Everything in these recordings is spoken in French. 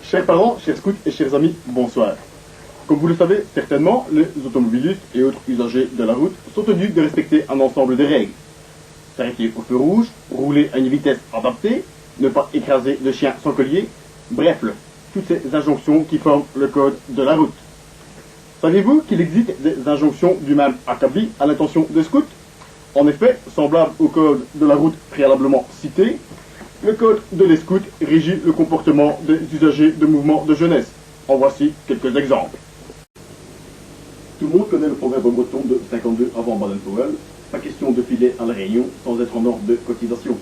Chers parents, chers scouts et chers amis, bonsoir. Comme vous le savez certainement, les automobilistes et autres usagers de la route sont tenus de respecter un ensemble de règles. S'arrêter au feu rouge, rouler à une vitesse adaptée, ne pas écraser de chiens sans collier, bref, toutes ces injonctions qui forment le code de la route. Savez-vous qu'il existe des injonctions du même acabit à l'intention des scouts? En effet, semblable au code de la route préalablement cité, le code de les scouts régit le comportement des usagers de mouvements de jeunesse. En voici quelques exemples. Tout le monde connaît le proverbe breton de 52 avant Baden-Powell, pas question de filer à la réunion sans être en ordre de cotisation.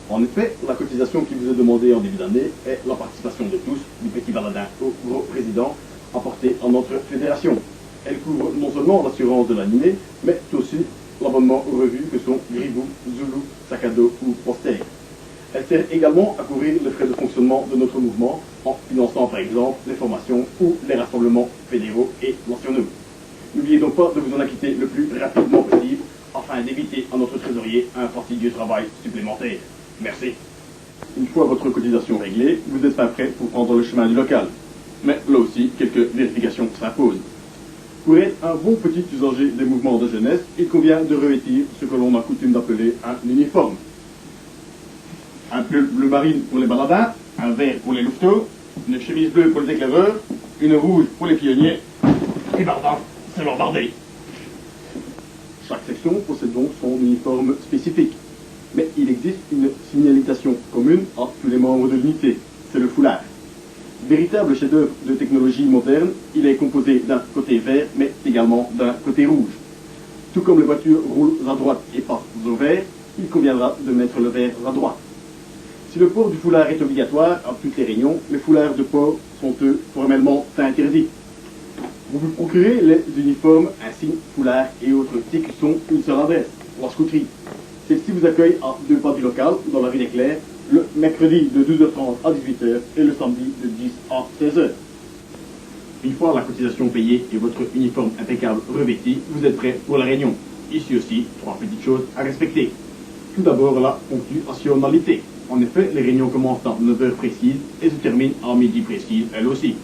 En effet, la cotisation qui vous est demandée en début d'année est la participation de tous, du petit baladin au gros président, apportée à notre fédération. Elle couvre non seulement l'assurance de l'animé, mais aussi l'abonnement aux revues que sont Gribou, Zulu, Sakado ou Poster. Elle sert également à couvrir les frais de fonctionnement de notre mouvement en finançant par exemple les formations ou les rassemblements fédéraux et nationaux. N'oubliez donc pas de vous en acquitter le plus rapidement possible afin d'éviter à notre trésorier un fastidieux travail supplémentaire. Merci. Une fois votre cotisation réglée, vous êtes fin prêt pour prendre le chemin du local. Mais là aussi, quelques vérifications s'imposent. Pour être un bon petit usager des mouvements de jeunesse, il convient de revêtir ce que l'on a coutume d'appeler un uniforme. Un pull bleu marine pour les baladins, un vert pour les louveteaux, une chemise bleue pour les éclaireurs, une rouge pour les pionniers, et bardin, c'est l'embardé. Chaque section possède donc son uniforme spécifique. Mais il existe une signalisation commune à tous les membres de l'unité, c'est le foulard. Véritable chef-d'œuvre de technologie moderne, il est composé d'un côté vert, mais également d'un côté rouge. Tout comme les voitures roulent à droite et passent au vert, il conviendra de mettre le vert à droite. Si le port du foulard est obligatoire à toutes les réunions, les foulards de port sont eux formellement interdits. Vous vous procurez les uniformes, insignes, foulards et autres tics sont une seule adresse, la scouterie. Celle-ci vous accueille à 2 pas du local, dans la rue des Clercs, le mercredi de 12h30 à 18h et le samedi de 10 à 16h. Une fois la cotisation payée et votre uniforme impeccable revêti, vous êtes prêt pour la réunion. Ici aussi, 3 petites choses à respecter. Tout d'abord, la ponctuationnalité. En effet, les réunions commencent à 9h précises et se terminent à midi précise, elles aussi.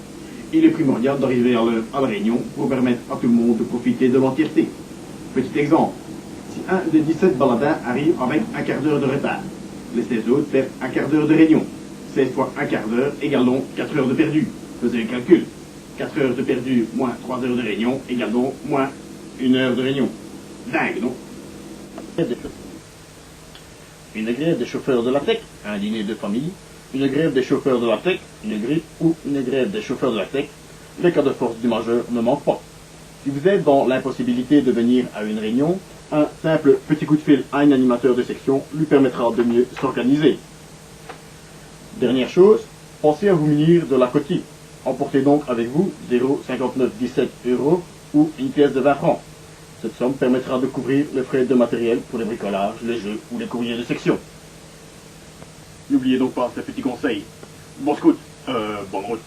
Il est primordial d'arriver à l'heure à la réunion pour permettre à tout le monde de profiter de l'entièreté. Petit exemple, si un des 17 baladins arrive avec un quart d'heure de retard, les 16 autres perdent un quart d'heure de réunion. 16 fois un quart d'heure égale donc 4 heures de perdu. Faisez le calcul. 4 heures de perdu moins 3 heures de réunion égale donc moins 1 heure de réunion. Dingue, non? Une grève des chauffeurs de la tech, un dîner de famille, une grève des chauffeurs de la tech, une grille ou une grève des chauffeurs de la tech, les cas de force du majeur ne manquent pas. Si vous êtes dans l'impossibilité de venir à une réunion, un simple petit coup de fil à un animateur de section lui permettra de mieux s'organiser. Dernière chose, pensez à vous munir de la coquille. Emportez donc avec vous 0,5917 € ou une pièce de 20 francs. Cette somme permettra de couvrir les frais de matériel pour les bricolages, les jeux ou les courriers de section. N'oubliez donc pas ces petits conseils. Bon scout, bonne route.